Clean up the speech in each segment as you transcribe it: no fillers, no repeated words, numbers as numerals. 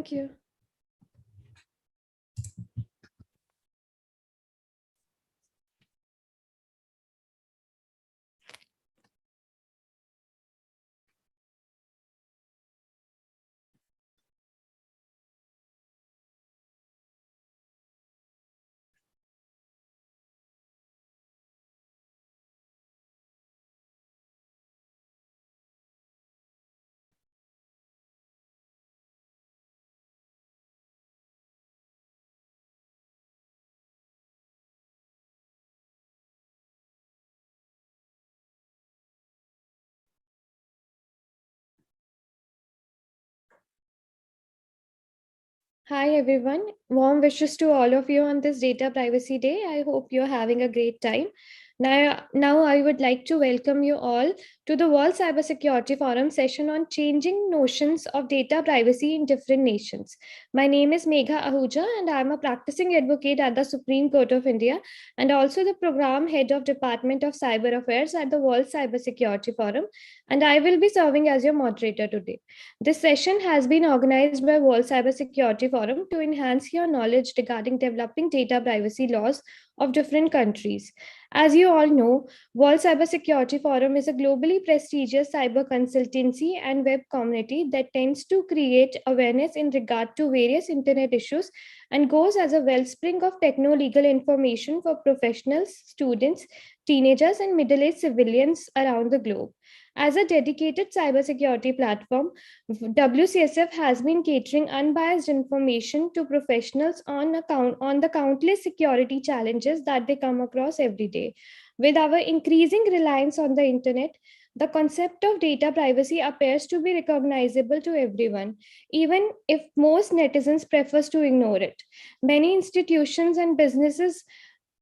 Thank you. Hi, everyone. Warm wishes to all of you on this Data Privacy Day. I hope you're having a great time. Now I would like to welcome you all to the World Cybersecurity Forum session on changing notions of data privacy in different nations. My name is Megha Ahuja, and I'm a practicing advocate at the Supreme Court of India and also the program head of Department of Cyber Affairs at the World Cybersecurity Forum. And I will be serving as your moderator today. This session has been organized by World Cybersecurity Forum to enhance your knowledge regarding developing data privacy laws of different countries. As you all know, World Cybersecurity Forum is a globally prestigious cyber consultancy and web community that tends to create awareness in regard to various internet issues and goes as a wellspring of techno-legal information for professionals, students, teenagers, and middle-aged civilians around the globe. As a dedicated cybersecurity platform, WCSF has been catering unbiased information to professionals on the countless security challenges that they come across every day. With our increasing reliance on the internet, the concept of data privacy appears to be recognizable to everyone, even if most netizens prefers to ignore it. Many institutions and businesses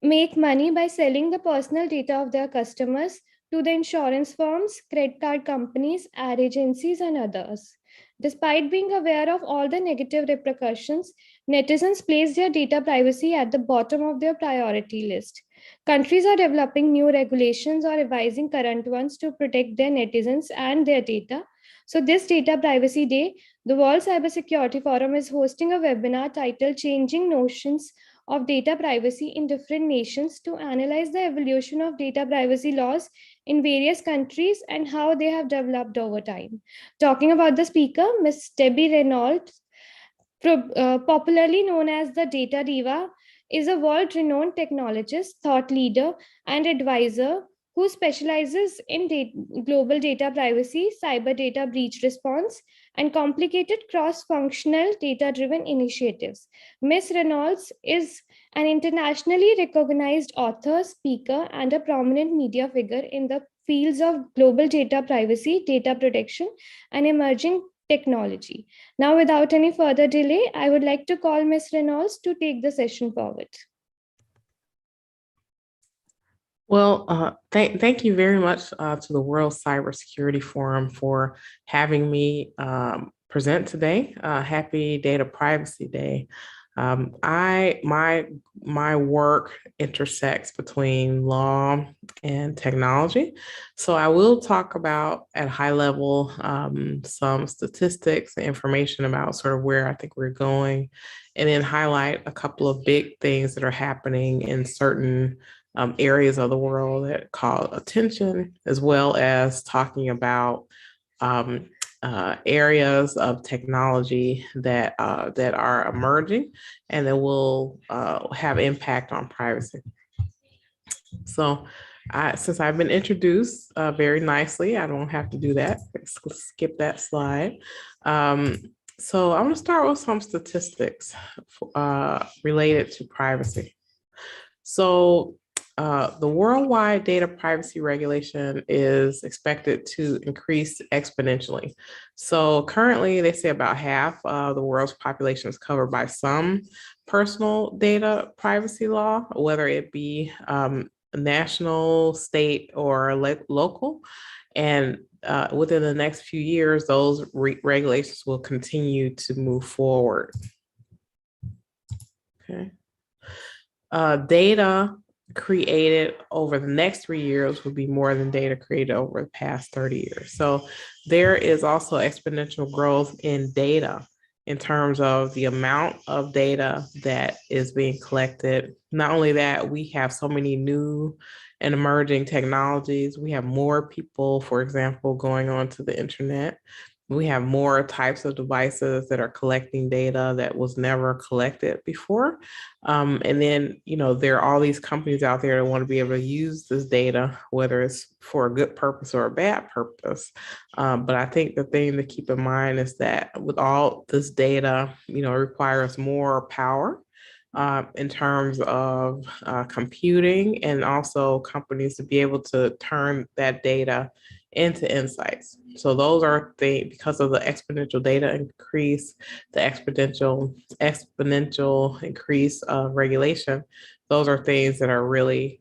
make money by selling the personal data of their customers to the insurance firms, credit card companies, ad agencies, and others. Despite being aware of all the negative repercussions, netizens place their data privacy at the bottom of their priority list. Countries are developing new regulations or revising current ones to protect their netizens and their data. So, this Data Privacy Day, the World Cybersecurity Forum is hosting a webinar titled Changing Notions of Data Privacy in Different Nations to analyze the evolution of data privacy laws in various countries and how they have developed over time. Talking about the speaker, Ms. Debbie Reynolds, popularly known as the Data Diva, is a world renowned technologist, thought leader, and advisor who specializes in global data privacy, cyber data breach response, and complicated cross functional data driven initiatives. Ms. Reynolds is an internationally recognized author, speaker, and a prominent media figure in the fields of global data privacy, data protection, and emerging technology. Now, without any further delay, I would like to call Ms. Reynolds to take the session forward. Well, thank you very much to the World Cybersecurity Forum for having me present today. Happy Data Privacy Day. My work intersects between law and technology. So I will talk about at high level some statistics and information about sort of where I think we're going, and then highlight a couple of big things that are happening in certain areas of the world that call attention, as well as talking about areas of technology that are emerging and that will have impact on privacy. So, since I've been introduced very nicely, I don't have to do that. Let's skip that slide. So I'm going to start with some statistics related to privacy. So the worldwide data privacy regulation is expected to increase exponentially. So currently, they say about half of the world's population is covered by some personal data privacy law, whether it be national, state, or local. And within the next few years, those regulations will continue to move forward. Okay. Data created over the next 3 years will be more than data created over the past 30 years. So there is also exponential growth in data in terms of the amount of data that is being collected. Not only that, we have so many new and emerging technologies. We have more people, for example, going onto the internet. We have more types of devices that are collecting data that was never collected before. And then, there are all these companies out there that want to be able to use this data, whether it's for a good purpose or a bad purpose. But I think the thing to keep in mind is that with all this data, it requires more power in terms of computing, and also companies to be able to turn that data into insights. So those are things, because of the exponential data increase, the exponential increase of regulation. Those are things that are really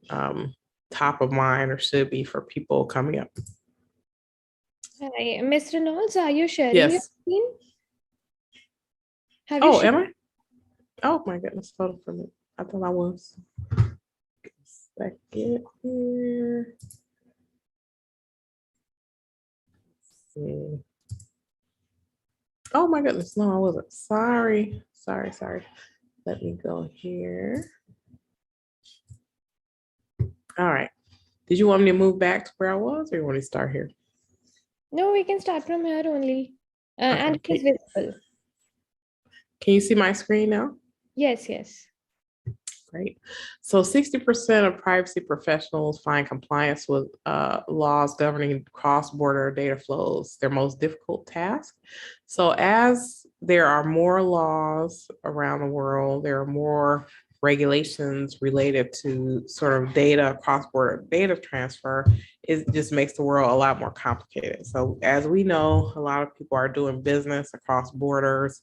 top of mind, or should be, for people coming up. Hi, Ms. Reynolds, are you sharing your Yes. screen? Have you Oh, shared? am I? Oh my goodness, hold on for a minute. I thought I was. Second here. Let's see. Oh my goodness, no, I wasn't. Sorry. Let me go here. All right. Did you want me to move back to where I was, or you want to start here? No, we can start from here only. And Okay. it is visible. Can you see my screen now? Yes, yes. Great. So 60% of privacy professionals find compliance with laws governing cross-border data flows their most difficult task. So as there are more laws around the world, there are more regulations related to sort of data, cross-border data transfer, it just makes the world a lot more complicated. So as we know, a lot of people are doing business across borders.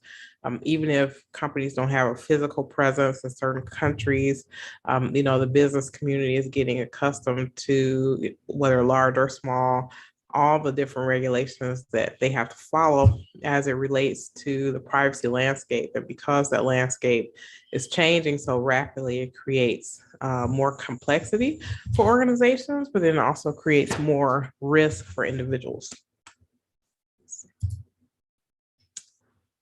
Even if companies don't have a physical presence in certain countries, the business community is getting accustomed to, whether large or small, all the different regulations that they have to follow as it relates to the privacy landscape. And because that landscape is changing so rapidly, it creates more complexity for organizations, but then also creates more risk for individuals.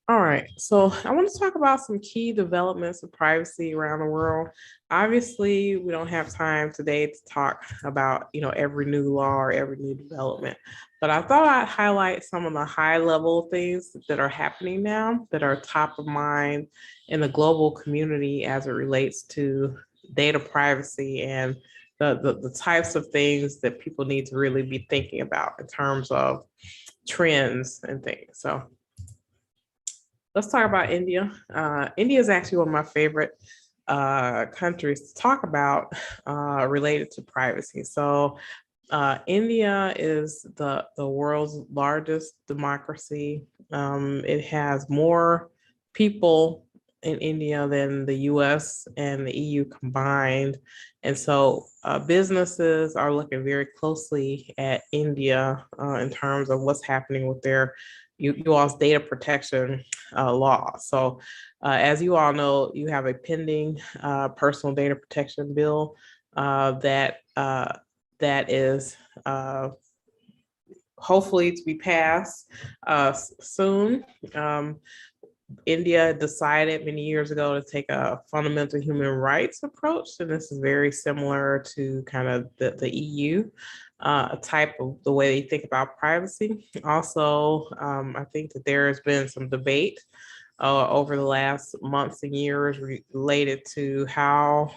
All right, so I want to talk about some key developments of privacy around the world. Obviously, we don't have time today to talk about, every new law or every new development, but I thought I'd highlight some of the high level things that are happening now that are top of mind in the global community as it relates to data privacy and the types of things that people need to really be thinking about in terms of trends and things. So let's talk about India. India is actually one of my favorite countries to talk about related to privacy. So India is the world's largest democracy. It has more people in India than the US and the EU combined. And so businesses are looking very closely at India in terms of what's happening with their you all's data protection law. So as you all know, you have a pending personal data protection bill that is hopefully to be passed soon. India decided many years ago to take a fundamental human rights approach, and this is very similar to kind of the EU type of the way they think about privacy. Also, I think that there has been some debate over the last months and years related to how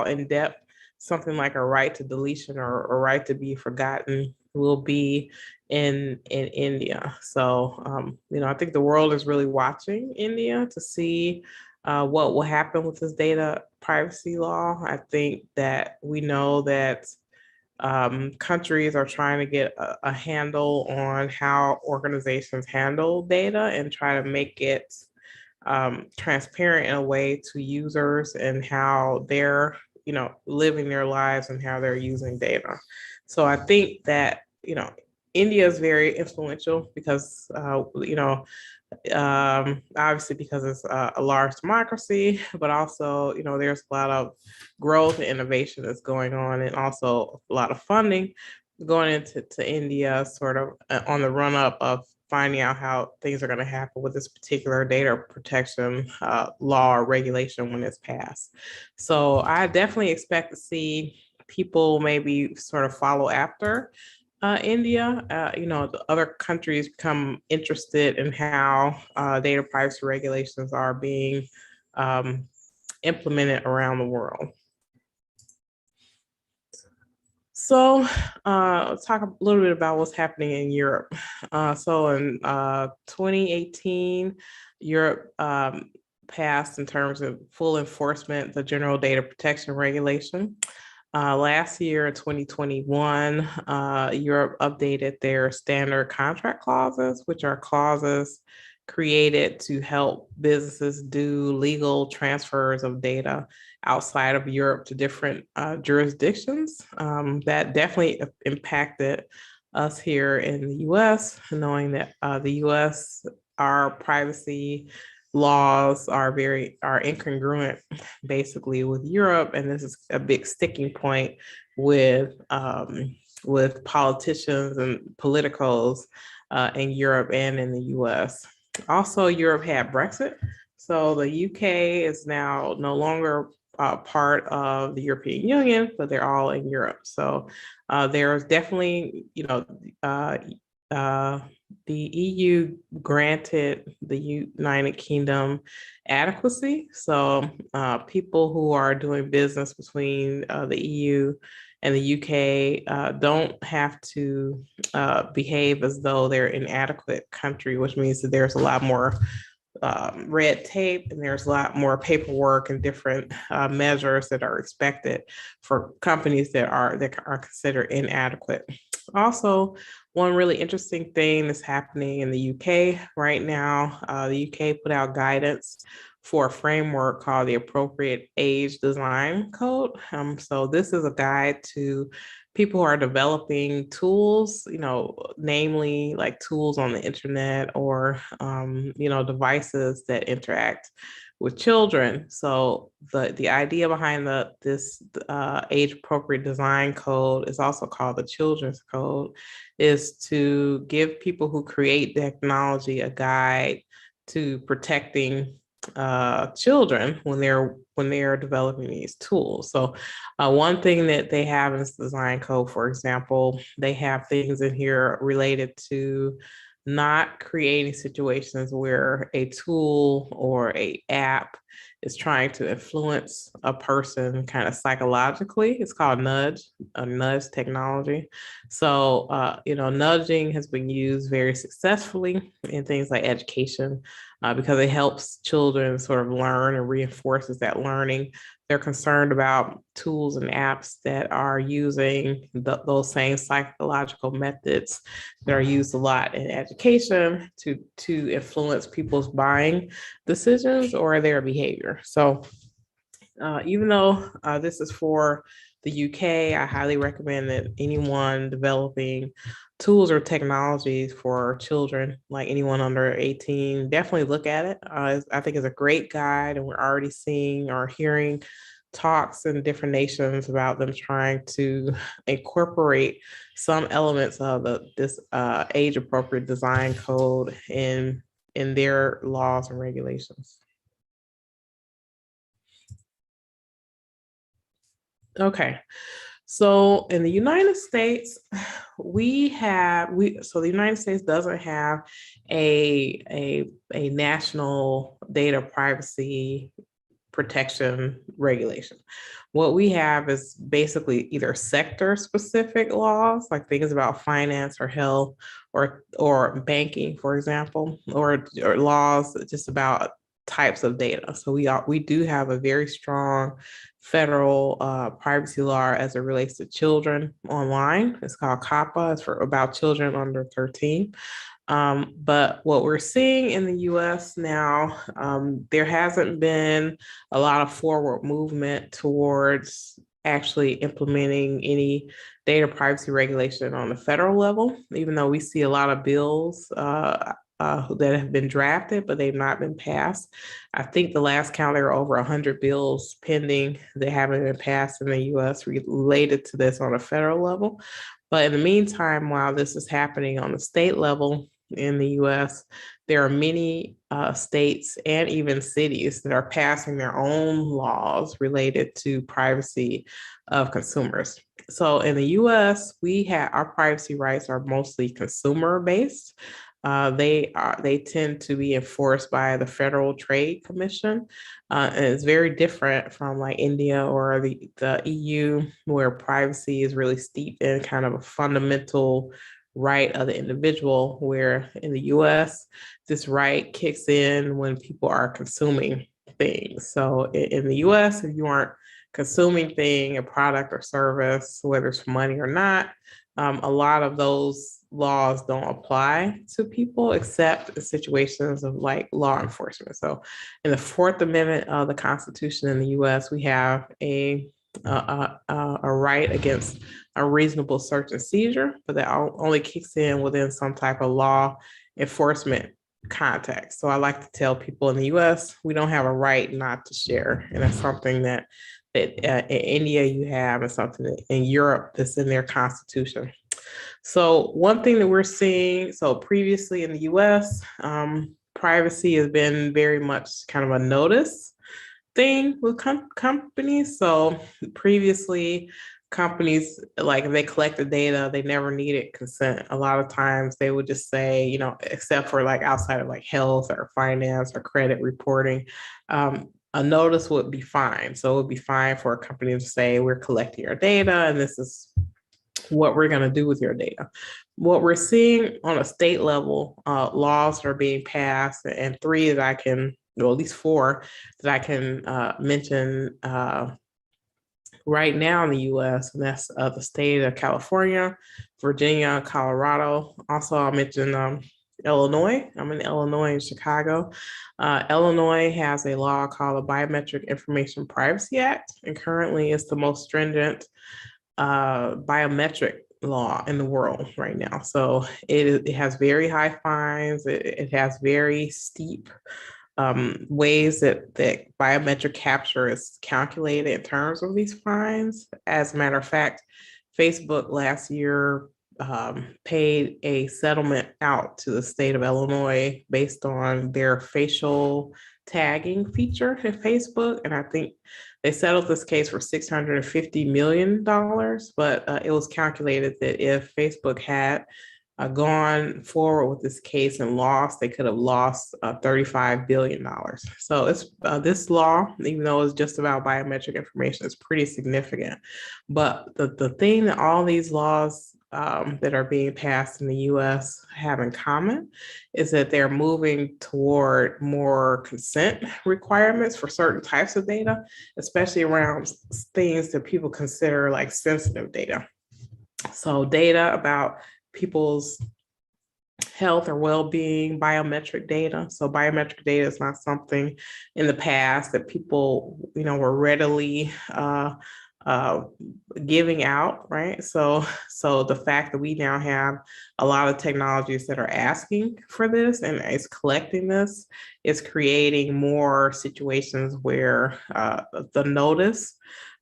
in depth something like a right to deletion or a right to be forgotten will be in India. So I think the world is really watching India to see what will happen with this data privacy law. I think that we know that countries are trying to get a handle on how organizations handle data and try to make it transparent in a way to users and how they're living their lives and how they're using data. So I think that India is very influential because obviously because it's a large democracy, but also there's a lot of growth and innovation that's going on, and also a lot of funding going into India, sort of on the run up of finding out how things are going to happen with this particular data protection law or regulation when it's passed. So I definitely expect to see people maybe sort of follow after India. The other countries become interested in how data privacy regulations are being implemented around the world. So let's talk a little bit about what's happening in Europe. So in 2018, Europe passed, in terms of full enforcement, the General Data Protection Regulation. Last year, in 2021, Europe updated their standard contract clauses, which are clauses created to help businesses do legal transfers of data outside of Europe to different jurisdictions. That definitely impacted us here in the US, knowing that the US, our privacy laws are incongruent basically with Europe, and this is a big sticking point with politicians and politicals in Europe and in the US. Also, Europe had Brexit, so the UK is now no longer part of the European Union, but they're all in Europe. So there's definitely, the EU granted the United Kingdom adequacy. So people who are doing business between the EU and the UK don't have to behave as though they're an inadequate country, which means that there's a lot more red tape, and there's a lot more paperwork and different measures that are expected for companies that are considered inadequate. Also, one really interesting thing that's happening in the UK right now, the UK put out guidance for a framework called the Appropriate Age Design Code. So this is a guide to people who are developing tools, namely like tools on the internet or, devices that interact with children. So the idea behind this age appropriate design code is also called the Children's Code, is to give people who create technology a guide to protecting children when they're developing these tools. So one thing that they have in this design code, for example, they have things in here related to not creating situations where a tool or a app is trying to influence a person kind of psychologically. It's called nudge technology. So, nudging has been used very successfully in things like education because it helps children sort of learn and reinforces that learning. They're concerned about tools and apps that are using those same psychological methods that are used a lot in education to influence people's buying decisions or their behavior. So even though this is for the UK, I highly recommend that anyone developing tools or technologies for children, like anyone under 18, definitely look at it. I think it's a great guide, and we're already seeing or hearing talks in different nations about them trying to incorporate some elements of this age appropriate design code in their laws and regulations. Okay. So in the United States, the United States doesn't have a national data privacy protection regulation. What we have is basically either sector specific laws, like things about finance or health or banking, for example, or laws just about types of data. So we do have a very strong federal privacy law as it relates to children online. It's called COPPA. It's for about children under 13. But what we're seeing in the US now, there hasn't been a lot of forward movement towards actually implementing any data privacy regulation on the federal level, even though we see a lot of bills that have been drafted, but they've not been passed. I think the last count, there are over 100 bills pending that haven't been passed in the US related to this on a federal level. But in the meantime, while this is happening on the state level, in the US, there are many states and even cities that are passing their own laws related to privacy of consumers. So in the US, our privacy rights are mostly consumer based. They tend to be enforced by the Federal Trade Commission, and it's very different from like India or the EU, where privacy is really steeped in kind of a fundamental right of the individual, where in the US, this right kicks in when people are consuming things. So in the US, if you aren't consuming a product or service, whether it's for money or not, a lot of those laws don't apply to people except in situations of like law enforcement. So in the Fourth Amendment of the Constitution in the US, we have a right against a reasonable search and seizure, but that only kicks in within some type of law enforcement context. So I like to tell people in the US, we don't have a right not to share. And that's something that in India you have, and something that in Europe that's in their constitution. So one thing that we're seeing, so previously in the US, privacy has been very much kind of a notice thing with companies. So previously, companies, like if they collected data, they never needed consent. A lot of times they would just say, except for like outside of like health or finance or credit reporting, a notice would be fine. So it would be fine for a company to say, we're collecting your data and this is what we're going to do with your data. What we're seeing on a state level, laws are being passed, and three that I can, well, at least four that I can mention right now in the US, and that's the state of California, Virginia, Colorado. Also, I'll mention Illinois. I'm in Illinois in Chicago. Illinois has a law called the Biometric Information Privacy Act, and currently it's the most stringent biometric law in the world right now. So it has very high fines. It has very steep ways that biometric capture is calculated in terms of these fines. As a matter of fact, Facebook last year paid a settlement out to the state of Illinois based on their facial tagging feature in Facebook. And I think they settled this case for $650 million, but it was calculated that if Facebook had gone forward with this case and lost, they could have lost $35 billion. So it's this law, even though it's just about biometric information, is pretty significant. But the thing that all these laws that are being passed in the US have in common is that they're moving toward more consent requirements for certain types of data, especially around things that people consider like sensitive data. So data about people's health or well-being, biometric data. So biometric data is not something in the past that people, were readily giving out, right? So the fact that we now have a lot of technologies that are asking for this and is collecting this is creating more situations where the notice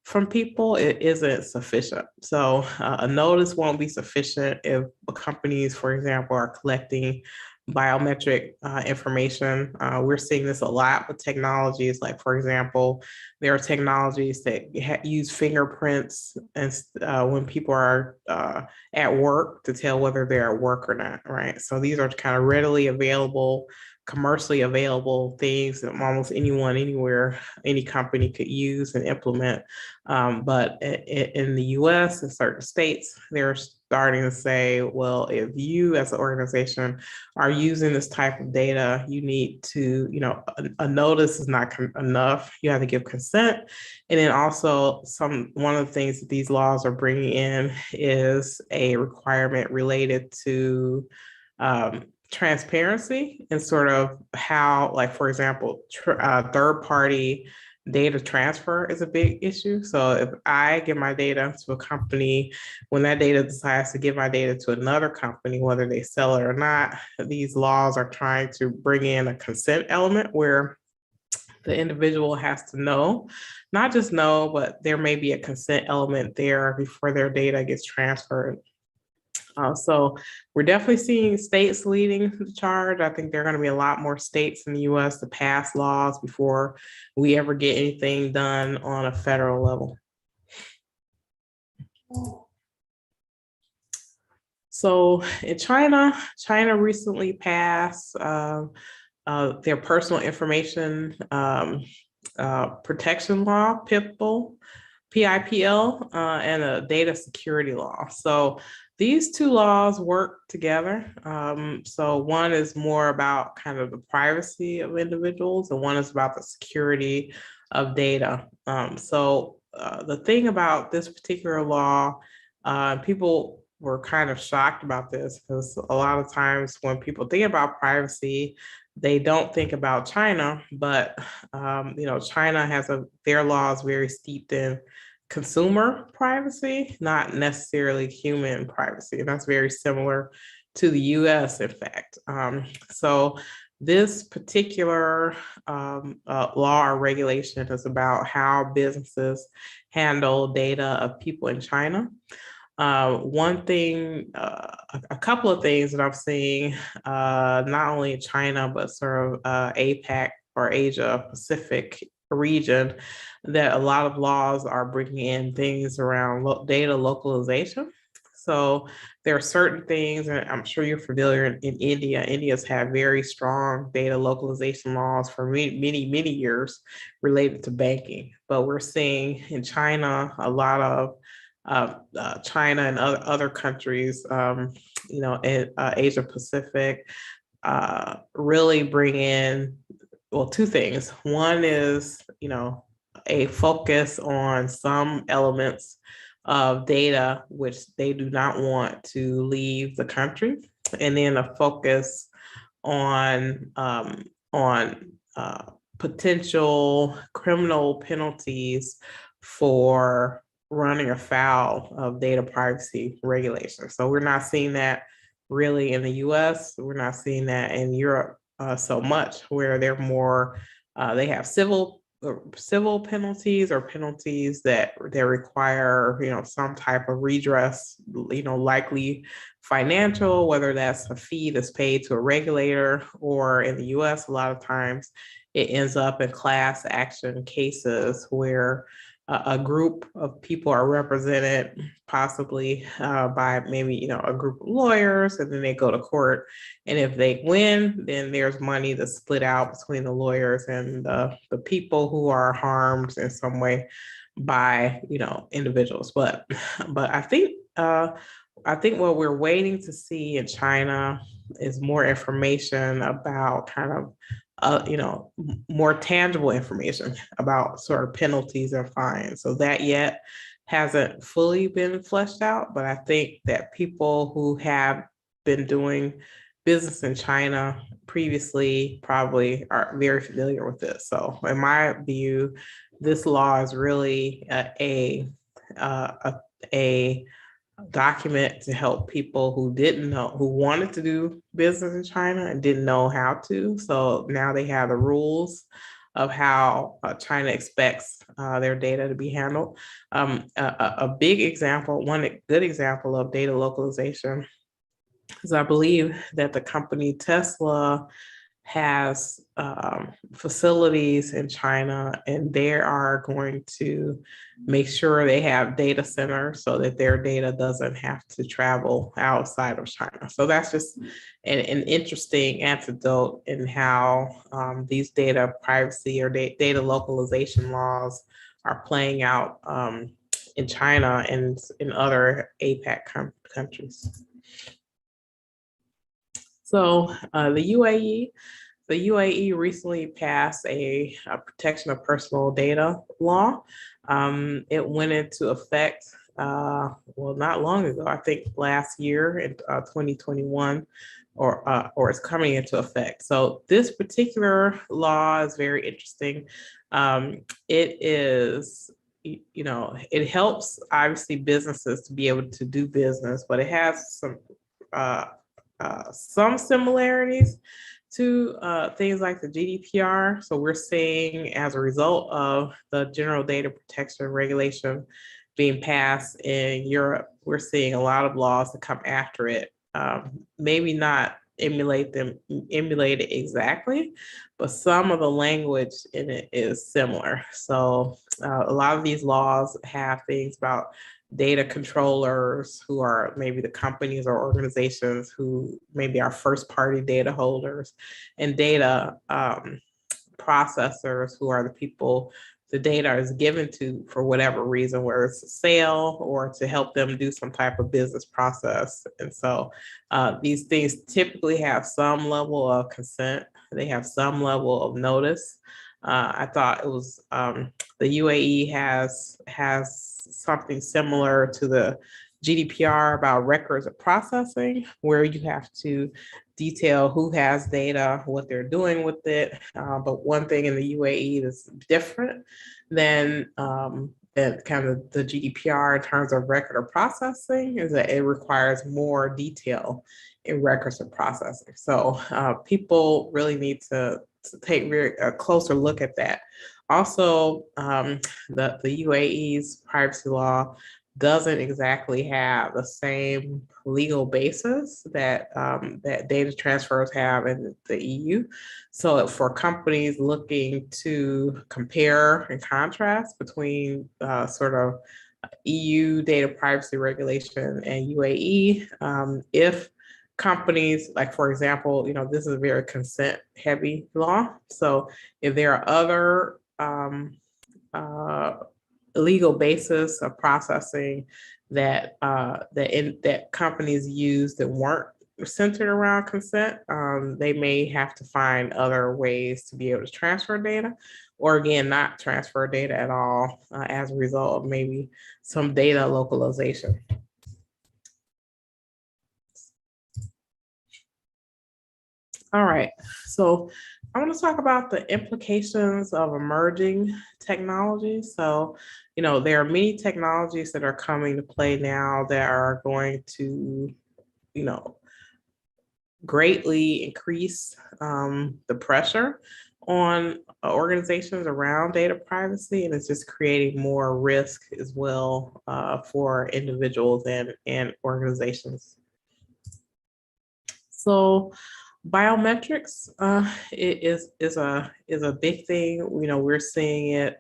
from people, it isn't sufficient. So a notice won't be sufficient if companies, for example, are collecting biometric information. We're seeing this a lot with technologies. Like, for example, there are technologies that use fingerprints and when people are at work to tell whether they're at work or not, right? So these are kind of readily available, commercially available things that almost anyone, anywhere, any company could use and implement. But in the US, in certain states, they're starting to say, well, if you as an organization are using this type of data, you need to, a notice is not enough. You have to give consent. And then also one of the things that these laws are bringing in is a requirement related to transparency and sort of how, like, for example, third party data transfer is a big issue. So if I give my data to a company, when that data decides to give my data to another company, whether they sell it or not, these laws are trying to bring in a consent element where the individual has to know, not just know, but there may be a consent element there before their data gets transferred So we're definitely seeing states leading the charge. I think there are going to be a lot more states in the US to pass laws before we ever get anything done on a federal level. So in China recently passed their personal information protection law, PIPL, and a data security law. So these two laws work together. So one is more about kind of the privacy of individuals, and one is about the security of data. The thing about this particular law, people were kind of shocked about this because a lot of times when people think about privacy, they don't think about China, but China has their laws very steeped in consumer privacy, not necessarily human privacy, and that's very similar to the U.S. In fact, so this particular law or regulation is about how businesses handle data of people in China. One thing, a couple of things that I'm seeing, not only in China, but sort of APAC or Asia Pacific region, that a lot of laws are bringing in things around data localization. So there are certain things, and I'm sure you're familiar in India. India's had very strong data localization laws for many years related to banking. But we're seeing in China a lot of China and other countries, in Asia Pacific, really bring in, well, two things. One is, a focus on some elements of data which they do not want to leave the country, and then a focus on potential criminal penalties for running afoul of data privacy regulations. So we're not seeing that really in the US. We're not seeing that in Europe so much, where they're more, they have civil penalties or penalties that require, some type of redress, likely financial, whether that's a fee that's paid to a regulator, or in the US, a lot of times it ends up in class action cases where a group of people are represented possibly by maybe a group of lawyers, and then they go to court, and if they win, then there's money that's split out between the lawyers and the people who are harmed in some way by individuals. But I think what we're waiting to see in China is more information about kind of more tangible information about sort of penalties and fines. So that yet hasn't fully been fleshed out, but I think that people who have been doing business in China previously probably are very familiar with this. So in my view, this law is really a document to help people who didn't know, who wanted to do business in China and didn't know how to. So now they have the rules of how China expects their data to be handled. A big example, one good example of data localization is, I believe that the company Tesla has facilities in China, and they are going to make sure they have data centers so that their data doesn't have to travel outside of China. So that's just an interesting anecdote in how these data privacy or data localization laws are playing out in China and in other APAC countries. So the UAE recently passed a protection of personal data law. It went into effect, not long ago, I think last year in 2021, or it's coming into effect. So this particular law is very interesting. It is, it helps obviously businesses to be able to do business, but it has some similarities to things like the GDPR. So we're seeing, as a result of the General Data Protection Regulation, being passed in Europe, we're seeing a lot of laws that come after it. Maybe not emulate it exactly, but some of the language in it is similar. So a lot of these laws have things about data controllers, who are maybe the companies or organizations who maybe are first party data holders, and data processors, who are the people the data is given to for whatever reason, whether it's a sale or to help them do some type of business process. And so these things typically have some level of consent. They have some level of notice. I thought it was the UAE has something similar to the GDPR about records of processing, where you have to detail who has data, what they're doing with it. But one thing in the UAE that's different than kind of the GDPR in terms of record of processing is that it requires more detail in records of processing. So people really need to take a closer look at that. Also, the UAE's privacy law doesn't exactly have the same legal basis that that data transfers have in the EU. So for companies looking to compare and contrast between sort of EU data privacy regulation and UAE, if companies, like for example, this is a very consent heavy law. So if there are other legal basis of processing that that companies use that weren't centered around consent, they may have to find other ways to be able to transfer data, or again, not transfer data at all as a result of maybe some data localization. All right, so I want to talk about the implications of emerging technologies. So, there are many technologies that are coming to play now that are going to, greatly increase the pressure on organizations around data privacy, and it's just creating more risk as well for individuals and organizations. So biometrics is a big thing. We're seeing it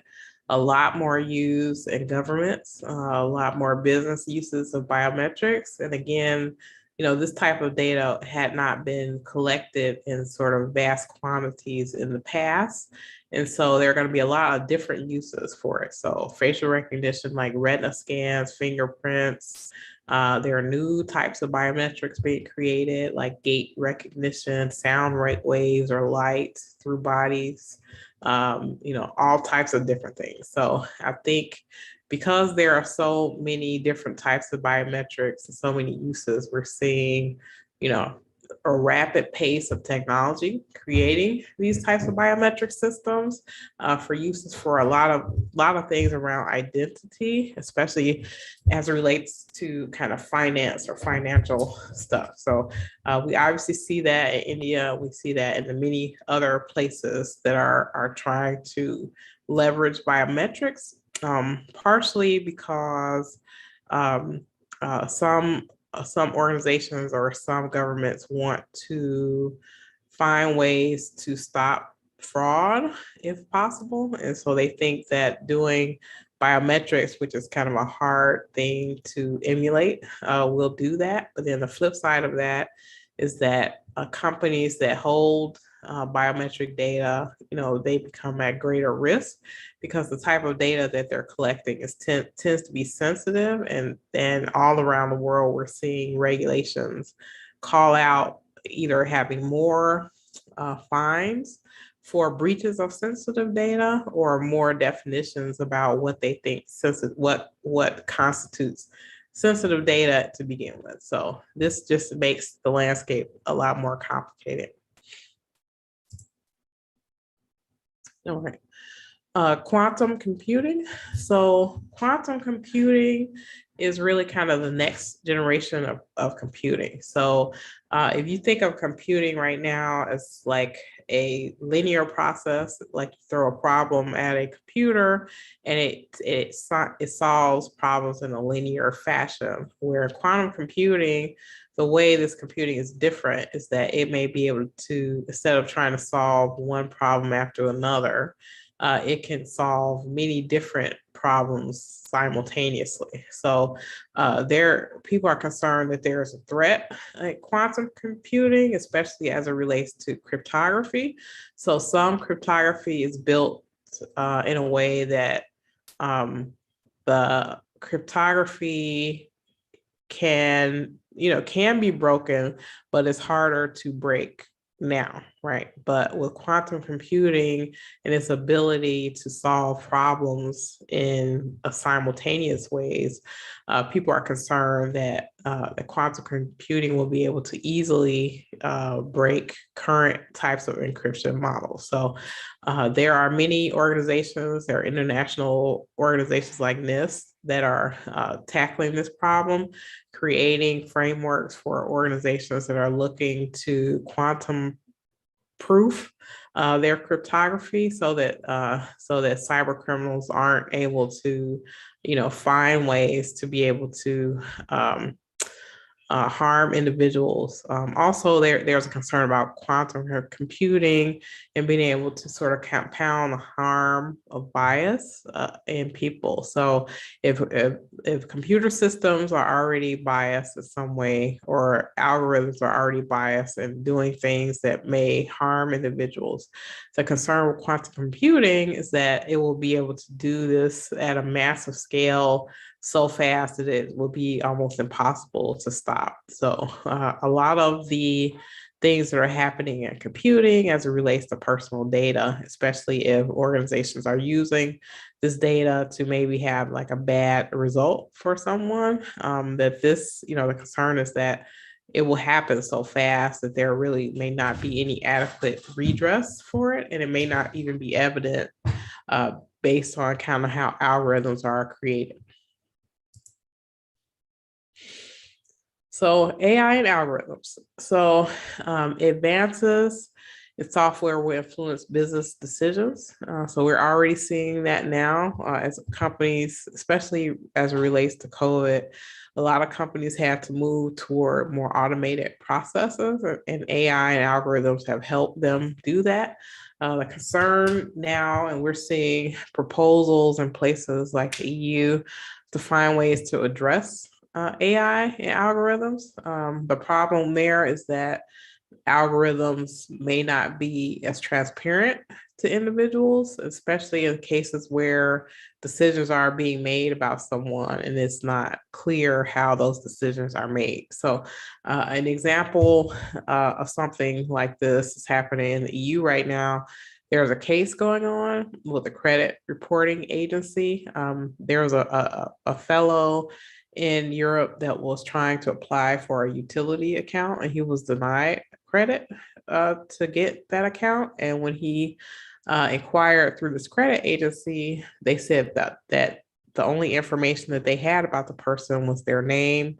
a lot more used in governments, a lot more business uses of biometrics. And again, this type of data had not been collected in sort of vast quantities in the past. And so there are going to be a lot of different uses for it. So facial recognition, like retina scans, fingerprints. There are new types of biometrics being created, like gait recognition, sound waves or light through bodies, all types of different things. So I think because there are so many different types of biometrics and so many uses, we're seeing, a rapid pace of technology creating these types of biometric systems for uses for a lot of things around identity, especially as it relates to kind of finance or financial stuff. So we obviously see that in India. We see that in the many other places that are trying to leverage biometrics, partially because some organizations or some governments want to find ways to stop fraud if possible. And so they think that doing biometrics, which is kind of a hard thing to emulate, will do that. But then the flip side of that is that companies that hold biometric data, they become at greater risk because the type of data that they're collecting tends to be sensitive. And then all around the world, we're seeing regulations call out either having more fines for breaches of sensitive data or more definitions about what they think what constitutes sensitive data to begin with. So this just makes the landscape a lot more complicated. All right. Quantum computing. So quantum computing is really kind of the next generation of computing. So if you think of computing right now as like a linear process, like you throw a problem at a computer and it solves problems in a linear fashion, where quantum computing, the way this computing is different is that it may be able to, instead of trying to solve one problem after another, it can solve many different problems simultaneously. So people are concerned that there is a threat in quantum computing, especially as it relates to cryptography. So some cryptography is built in a way that the cryptography can be broken, but it's harder to break now, right? But with quantum computing and its ability to solve problems in a simultaneous ways, people are concerned that the quantum computing will be able to easily break current types of encryption models. So there are many organizations, there are international organizations like NIST that are tackling this problem, creating frameworks for organizations that are looking to quantum proof their cryptography, so that cyber criminals aren't able to, find ways to be able to harm individuals. Also, there's a concern about quantum computing and being able to sort of compound the harm of bias in people. So, if computer systems are already biased in some way, or algorithms are already biased and doing things that may harm individuals, the concern with quantum computing is that it will be able to do this at a massive scale so fast that it will be almost impossible to stop. So a lot of the things that are happening in computing as it relates to personal data, especially if organizations are using this data to maybe have like a bad result for someone, the concern is that it will happen so fast that there really may not be any adequate redress for it, and it may not even be evident based on kind of how algorithms are created. So AI and algorithms. So advances in software will influence business decisions. So we're already seeing that now as companies, especially as it relates to COVID. A lot of companies have to move toward more automated processes, and AI and algorithms have helped them do that. The concern now, and we're seeing proposals in places like the EU to find ways to address AI and algorithms. The problem there is that algorithms may not be as transparent to individuals, especially in cases where decisions are being made about someone and it's not clear how those decisions are made. So, an example of something like this is happening in the EU right now. There's a case going on with a credit reporting agency. There was a fellow in Europe that was trying to apply for a utility account, and he was denied credit to get that account. And when he inquired through this credit agency, they said that the only information that they had about the person was their name,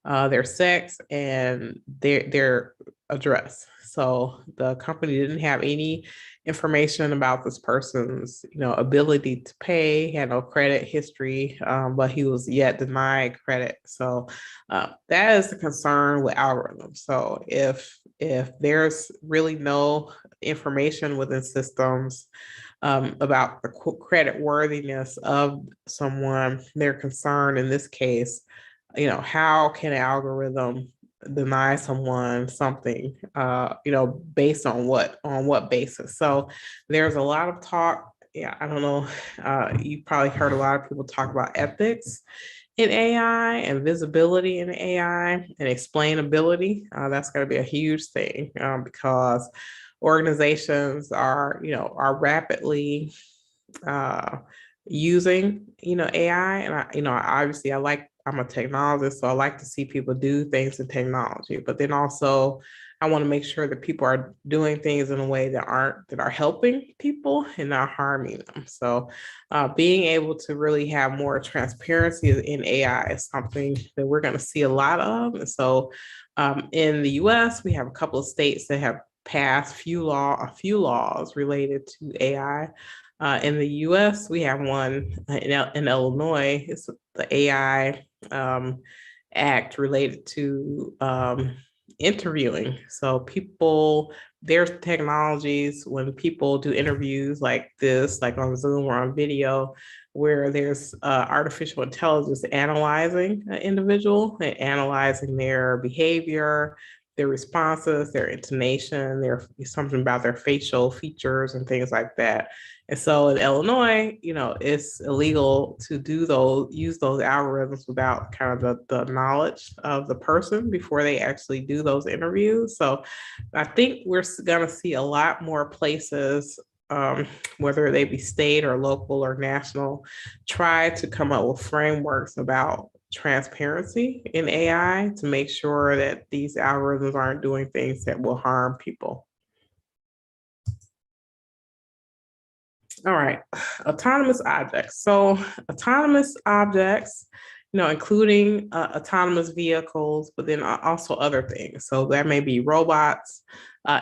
their sex, and their address. So the company didn't have any information about this person's, ability to pay, had no credit history, but he was yet denied credit. So that is the concern with algorithms. So if there's really no information within systems about the credit worthiness of someone, their concern in this case, how can an algorithm deny someone something, based on what basis? So there's a lot of talk. Yeah, I don't know. You probably heard a lot of people talk about ethics in AI and visibility in AI and explainability. That's going to be a huge thing because organizations are rapidly using AI, and obviously I'm a technologist, so I like to see people do things in technology, but then also I want to make sure that people are doing things in a way that are helping people and not harming them. So being able to really have more transparency in AI is something that we're going to see a lot of. And so in the US, we have a couple of states that have passed a few laws related to AI. In the US, we have one in Illinois. It's the AI Act related to interviewing. So there's technologies when people do interviews like this, like on Zoom or on video, where there's artificial intelligence analyzing an individual and analyzing their behavior, their responses, their intonation, something about their facial features and things like that. And so in Illinois, it's illegal to use those algorithms without kind of the knowledge of the person before they actually do those interviews. So I think we're going to see a lot more places, whether they be state or local or national, try to come up with frameworks about transparency in AI to make sure that these algorithms aren't doing things that will harm people. All right, autonomous objects. So autonomous objects, including autonomous vehicles, but then also other things. So that may be robots,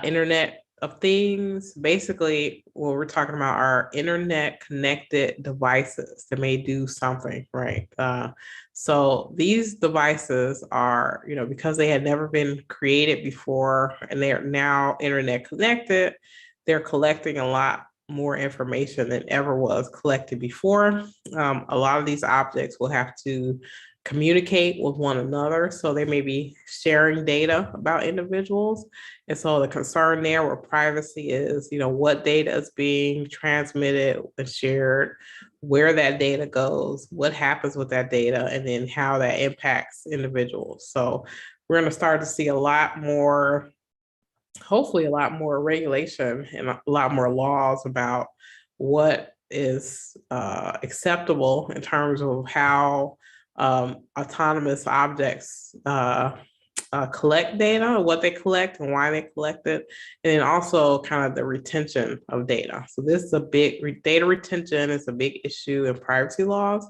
Internet of Things. Basically, what we're talking about are internet connected devices that may do something, right? So these devices are, because they had never been created before and they're now internet connected, they're collecting a lot more information than ever was collected before. A lot of these objects will have to communicate with one another. So they may be sharing data about individuals. And so the concern there with privacy is, what data is being transmitted and shared, where that data goes, what happens with that data, and then how that impacts individuals. So we're going to start to see hopefully a lot more regulation and a lot more laws about what is acceptable in terms of how autonomous objects collect data, what they collect and why they collect it, and then also kind of the retention of data. So this is data retention is a big issue in privacy laws.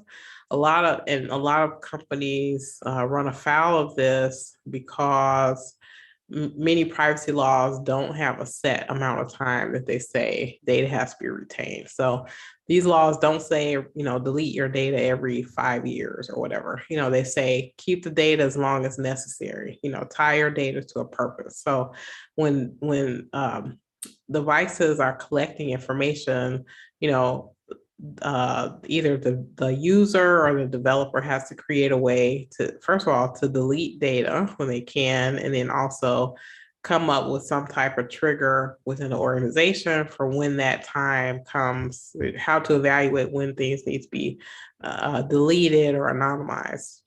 A lot of companies run afoul of this because many privacy laws don't have a set amount of time that they say data has to be retained. So these laws don't say, delete your data every 5 years or whatever. They say keep the data as long as necessary, tie your data to a purpose. So when devices are collecting information, either the user or the developer has to create a way to, first of all, to delete data when they can, and then also come up with some type of trigger within the organization for when that time comes, how to evaluate when things need to be deleted or anonymized.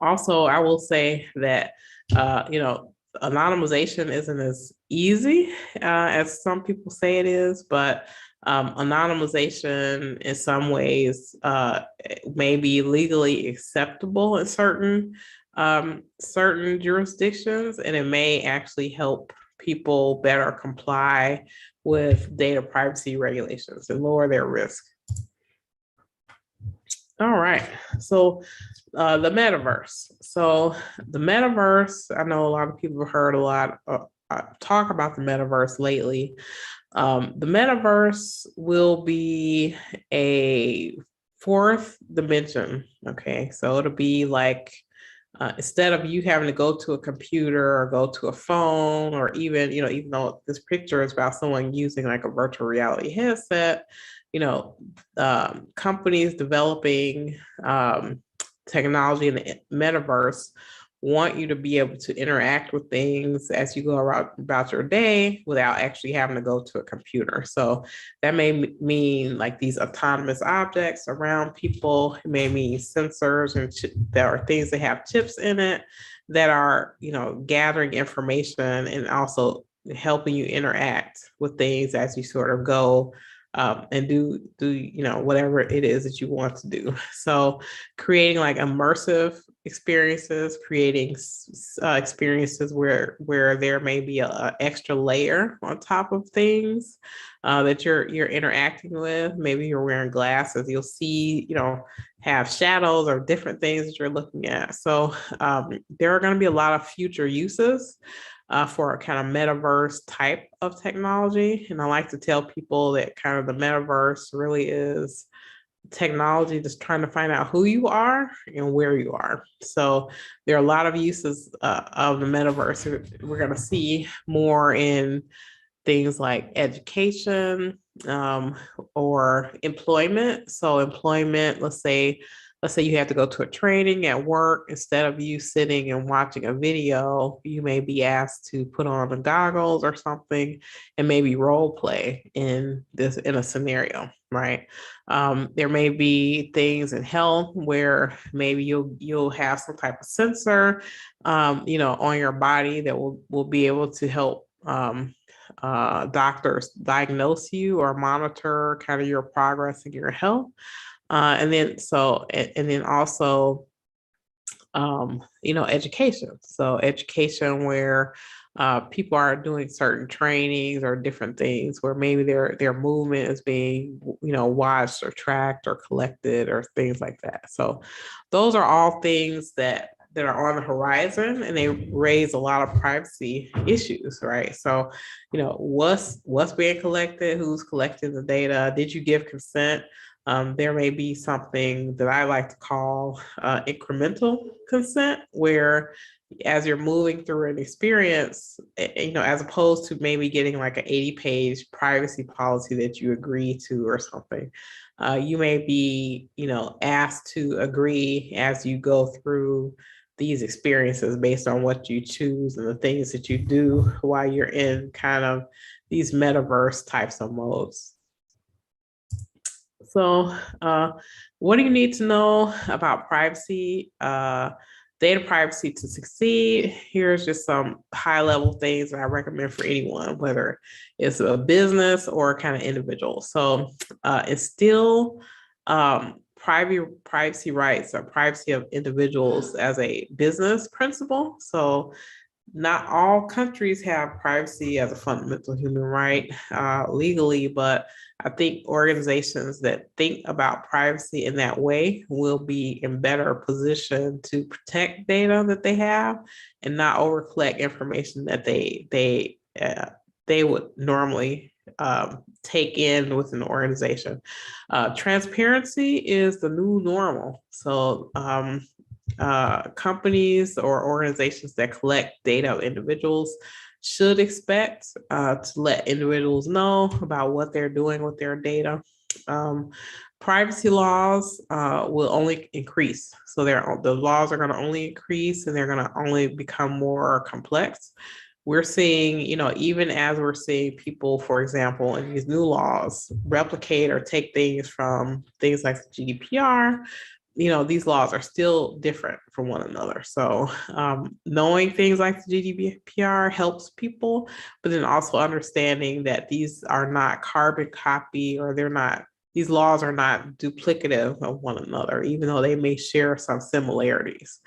Also, I will say that, anonymization isn't as easy as some people say it is, but anonymization in some ways may be legally acceptable in certain jurisdictions, and it may actually help people better comply with data privacy regulations and lower their risk. All right, so the metaverse. So the metaverse, I know a lot of people have heard a lot talk about the metaverse lately. The metaverse will be a fourth dimension. Okay, so it'll be like instead of you having to go to a computer or go to a phone, or even though this picture is about someone using like a virtual reality headset, companies developing technology in the metaverse want you to be able to interact with things as you go about your day without actually having to go to a computer. So that may mean like these autonomous objects around people. It may mean sensors and there are things that have chips in it that are, gathering information and also helping you interact with things as you sort of go and do whatever it is that you want to do. So creating like immersive experiences, creating experiences where there may be a extra layer on top of things that you're interacting with. Maybe you're wearing glasses, you'll see, have shadows or different things that you're looking at. So there are going to be a lot of future uses for a kind of metaverse type of technology. And I like to tell people that kind of the metaverse really is technology just trying to find out who you are and where you are. So there are a lot of uses of the metaverse. We're going to see more in things like education or employment. So employment, let's say you have to go to a training at work. Instead of you sitting and watching a video, you may be asked to put on the goggles or something and maybe role play in a scenario, right? There may be things in health where maybe you'll have some type of sensor, on your body that will be able to help doctors diagnose you or monitor kind of your progress in your health. And then also, education. So education where people are doing certain trainings or different things where maybe their movement is being, watched or tracked or collected or things like that. So those are all things that are on the horizon, and they raise a lot of privacy issues, right? So, what's being collected, who's collecting the data, did you give consent? There may be something that I like to call incremental consent, where as you're moving through an experience, as opposed to maybe getting like an 80-page privacy policy that you agree to or something, you may be, asked to agree as you go through these experiences based on what you choose and the things that you do while you're in kind of these metaverse types of modes. So, what do you need to know about privacy? Data privacy to succeed. Here's just some high level things that I recommend for anyone, whether it's a business or kind of individual. So, instill privacy rights or privacy of individuals as a business principle. So, not all countries have privacy as a fundamental human right legally, but I think organizations that think about privacy in that way will be in better position to protect data that they have and not over collect information that they would normally take in with an organization. Transparency is the new normal. So companies or organizations that collect data of individuals should expect to let individuals know about what they're doing with their data. Privacy laws will only increase. So the laws are going to only increase, and they're going to only become more complex. We're seeing, even as we're seeing people, for example, in these new laws, replicate or take things from things like the GDPR, these laws are still different from one another. So knowing things like the GDPR helps people, but then also understanding that these are not carbon copy, or these laws are not duplicative of one another, even though they may share some similarities.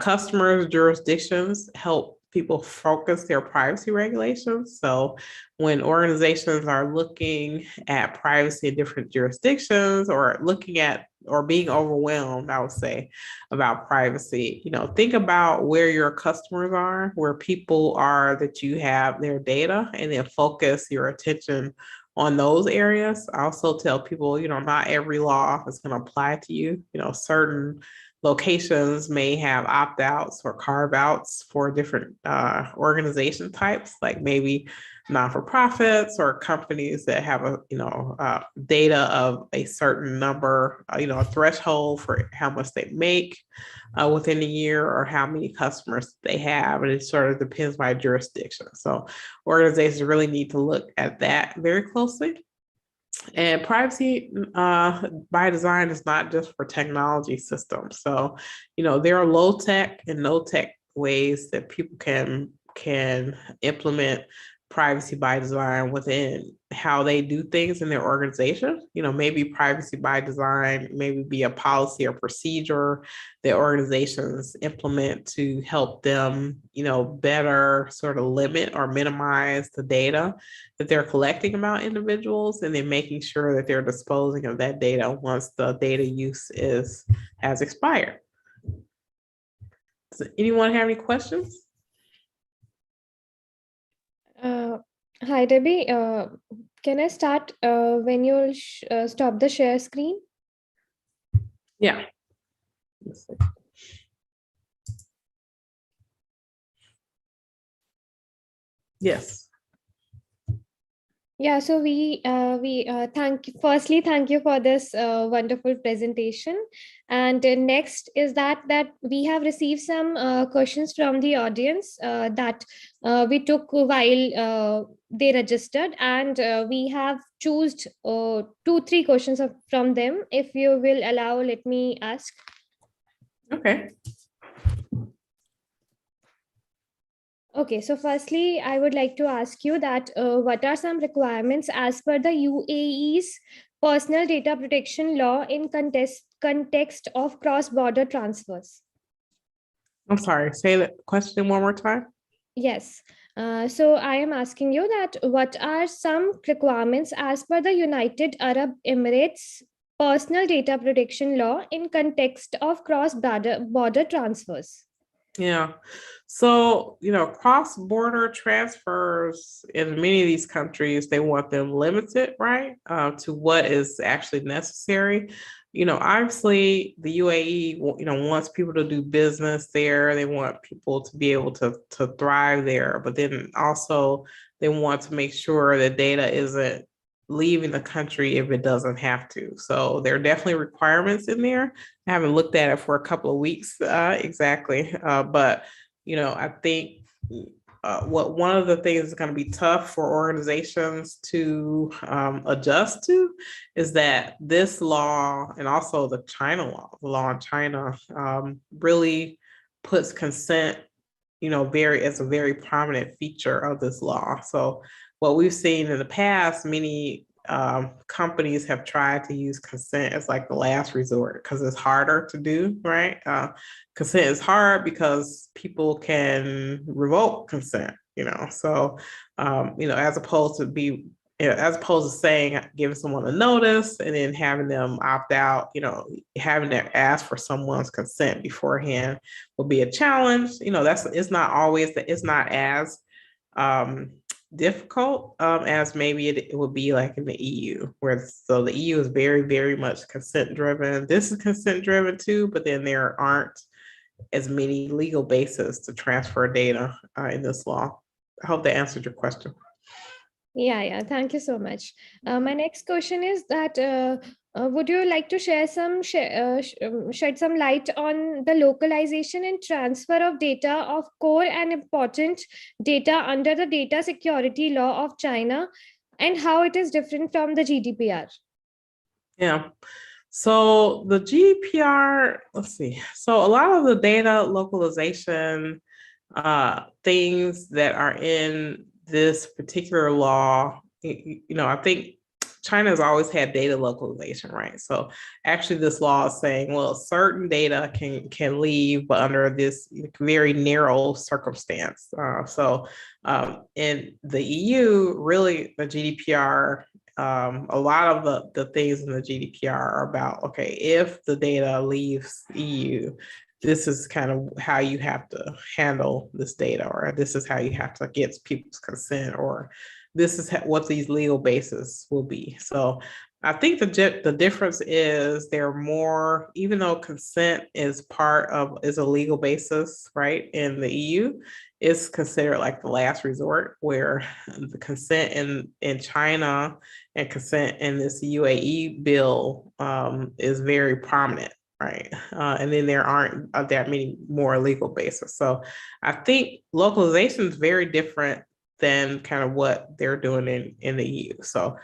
Customers' jurisdictions help people focus their privacy regulations. So when organizations are looking at privacy in different jurisdictions, or looking at or being overwhelmed, I would say, about privacy, think about where your customers are, where people are that you have their data, and then focus your attention on those areas. I also tell people, not every law is going to apply to you. Certain locations may have opt-outs or carve-outs for different organization types, like maybe non-for-profits or companies that have data of a certain number, a threshold for how much they make within a year, or how many customers they have. And it sort of depends by jurisdiction. So organizations really need to look at that very closely. And privacy by design is not just for technology systems. So, there are low tech and no tech ways that people can implement privacy by design within how they do things in their organization. Maybe privacy by design, maybe be a policy or procedure that organizations implement to help them, better sort of limit or minimize the data that they're collecting about individuals, and then making sure that they're disposing of that data once the data use has expired. Does anyone have any questions? Hi, Debbie. Can I start when you stop the share screen? Yeah. Yes. Yeah, so thank you for this wonderful presentation. And next is that we have received some questions from the audience that we took while they registered, and we have chosen 2-3 questions from them. If you will allow, let me ask. Okay. Okay, so firstly, I would like to ask you that what are some requirements as per the UAE's personal data protection law in context of cross-border transfers? I'm sorry, say the question one more time. Yes. So I am asking you that what are some requirements as per the United Arab Emirates personal data protection law in context of cross-border transfers? Yeah. So, cross-border transfers in many of these countries, they want them limited, right, to what is actually necessary. Obviously the UAE, wants people to do business there. They want people to be able to thrive there, but then also they want to make sure that data isn't leaving the country if it doesn't have to. So there are definitely requirements in there. I haven't looked at it for a couple of weeks exactly, but I think what one of the things that's going to be tough for organizations to adjust to is that this law, and also the China law, the law in China, really puts consent, as a very prominent feature of this law. So what we've seen in the past, many companies have tried to use consent as like the last resort because it's harder to do, right? Consent is hard because people can revoke consent, So, as opposed to saying, giving someone a notice and then having them opt out, having to ask for someone's consent beforehand will be a challenge. It's not as difficult as maybe it would be like in the EU, so the EU is very, very much consent driven. This is consent driven too, but then there aren't as many legal bases to transfer data in this law. I hope that answered your question. Yeah. Thank you so much. My next question is that would you like to share shed some light on the localization and transfer of data of core and important data under the data security law of China, and how it is different from the GDPR? Yeah. So the GDPR, let's see. So a lot of the data localization things that are in this particular law, I think China has always had data localization, right? So actually this law is saying, well, certain data can leave, but under this very narrow circumstance. In the EU, really the GDPR, a lot of the things in the GDPR are about, okay, if the data leaves EU, this is kind of how you have to handle this data, or this is how you have to get people's consent, or this is what these legal bases will be. So I think the difference is they're more, even though consent is a legal basis, right? In the EU, it's considered like the last resort, where the consent in China and consent in this UAE bill is very prominent. Right. And then there aren't that many more legal bases. So I think localization is very different than kind of what they're doing in the EU. So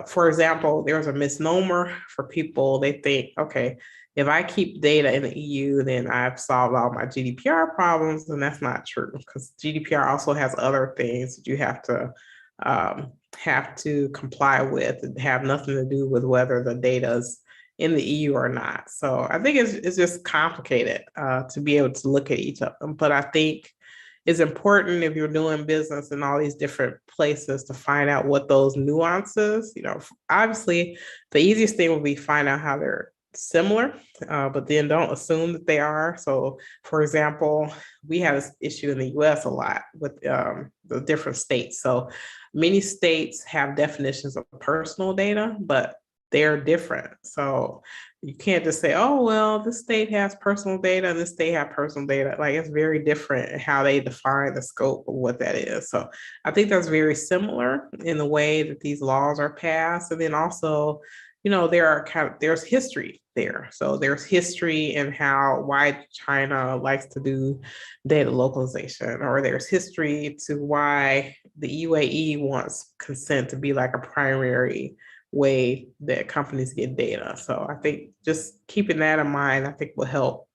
for example, there's a misnomer for people. They think, okay, if I keep data in the EU, then I've solved all my GDPR problems, and that's not true, because GDPR also has other things that you have to comply with and have nothing to do with whether the data is in the EU or not. So I think it's just complicated to be able to look at each of them. But I think it's important, if you're doing business in all these different places, to find out what those nuances, obviously the easiest thing would be find out how they're similar, but then don't assume that they are. So for example, we have this issue in the US a lot with the different states. So many states have definitions of personal data, but they're different. So you can't just say, oh, well, this state has personal data and this state has personal data. Like, it's very different in how they define the scope of what that is. So I think that's very similar in the way that these laws are passed. And then also, there's history there. So there's history in why China likes to do data localization, or there's history to why the UAE wants consent to be like a primary way that companies get data. So I think just keeping that in mind, I think will help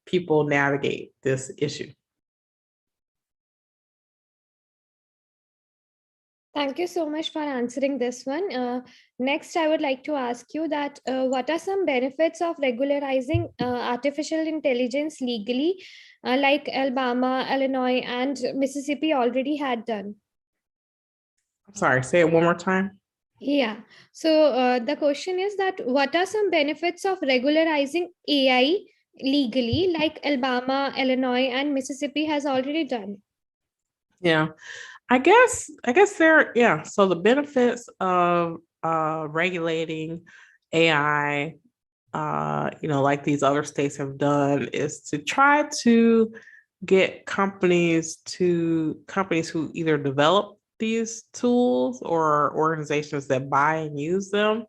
people navigate this issue. Thank you so much for answering this one. Next, I would like to ask you that what are some benefits of regularizing artificial intelligence legally, like Alabama, Illinois, and Mississippi already had done? I'm sorry, say it one more time. Yeah. So the question is that what are some benefits of regularizing AI legally, like Alabama, Illinois, and Mississippi has already done? Yeah, I guess yeah. So the benefits of regulating AI, like these other states have done, is to try to get companies who either develop these tools or organizations that buy and use them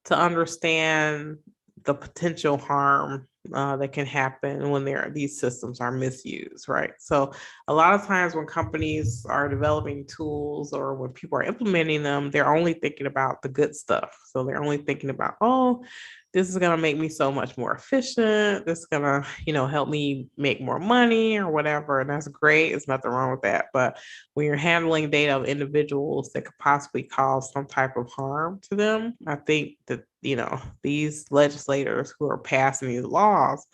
to understand the potential harm that can happen when these systems are misused, right? So a lot of times when companies are developing tools or when people are implementing them, they're only thinking about the good stuff. So they're only thinking about, oh, this is going to make me so much more efficient. This is going to, help me make more money or whatever. And that's great. There's nothing wrong with that. But when you're handling data of individuals that could possibly cause some type of harm to them, I think that, these legislators who are passing these laws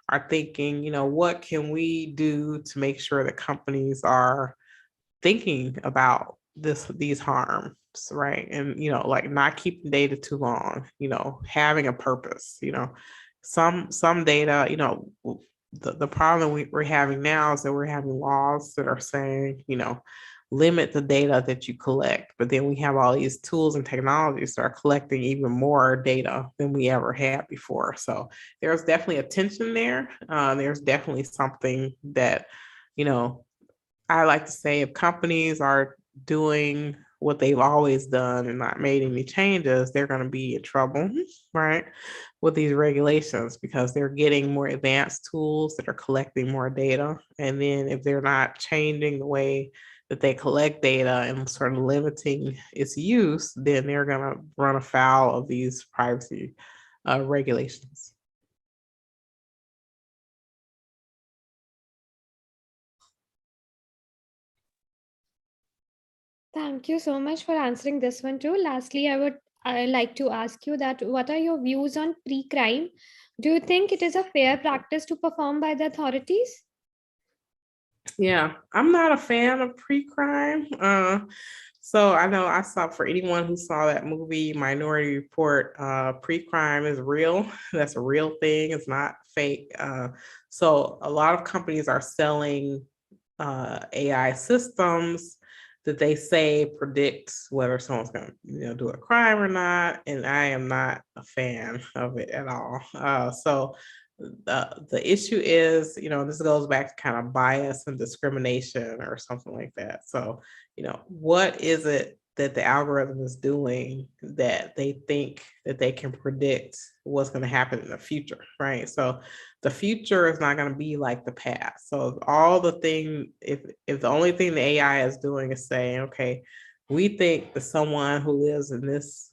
are thinking, what can we do to make sure that companies are thinking about these harms, right? And like not keeping data too long, having a purpose, some data, the problem we're having now is that we're having laws that are saying, limit the data that you collect, but then we have all these tools and technologies that are collecting even more data than we ever had before. So there's definitely a tension there. There's definitely something that, I like to say, if companies are doing what they've always done and not made any changes, they're going to be in trouble, right, with these regulations, because they're getting more advanced tools that are collecting more data. And then if they're not changing the way that they collect data and sort of limiting its use, then they're going to run afoul of these privacy regulations. Thank you so much for answering this one too. Lastly, I like to ask you that what are your views on pre-crime? Do you think it is a fair practice to perform by the authorities? Yeah, I'm not a fan of PreCrime. So I know I saw, for anyone who saw that movie Minority Report, PreCrime is real. That's a real thing. It's not fake. So a lot of companies are selling AI systems that they say predicts whether someone's going to do a crime or not, and I am not a fan of it at all. So the issue is, this goes back to kind of bias and discrimination or something like that. So, what is it that the algorithm is doing that they think that they can predict what's going to happen in the future, right? So the future is not going to be like the past. So all the thing, if the only thing the AI is doing is saying, okay, we think that someone who lives in this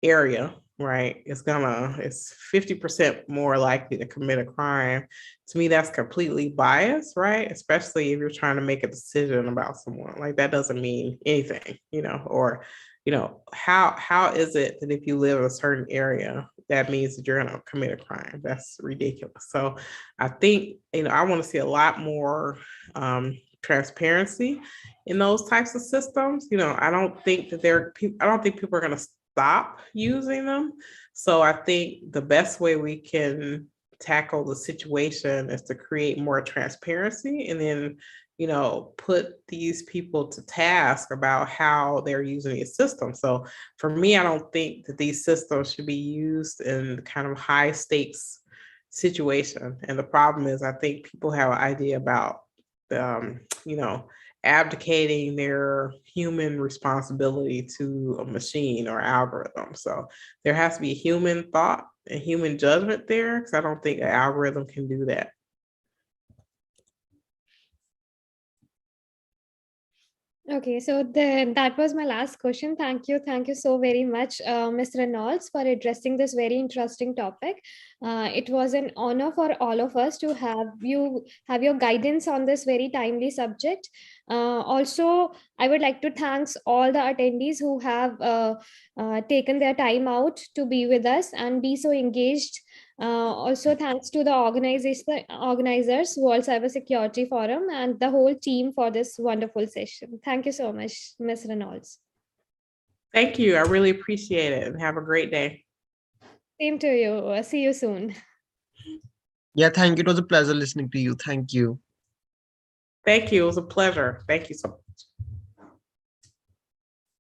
area, right, it's 50% more likely to commit a crime. To me, that's completely biased, right? Especially if you're trying to make a decision about someone. Like that doesn't mean anything, or how is it that if you live in a certain area, that means that you're gonna commit a crime? That's ridiculous. So I think, I want to see a lot more transparency in those types of systems. I don't think people are gonna stop using them. So I think the best way we can tackle the situation is to create more transparency and then, put these people to task about how they're using these systems. So for me, I don't think that these systems should be used in kind of high stakes situation. And the problem is, I think people have an idea about, abdicating their human responsibility to a machine or algorithm. So there has to be human thought and human judgment there, because I don't think an algorithm can do that. Okay, so that was my last question. Thank you so very much, Mr. Reynolds, for addressing this very interesting topic. It was an honor for all of us to have your guidance on this very timely subject. Also, I would like to thanks all the attendees who have taken their time out to be with us and be so engaged. Also, thanks to the organizers, World Cybersecurity Forum, and the whole team for this wonderful session. Thank you so much, Ms. Reynolds. Thank you. I really appreciate it, and have a great day. Same to you. See you soon. Yeah, thank you. It was a pleasure listening to you. Thank you. Thank you. It was a pleasure. Thank you so much.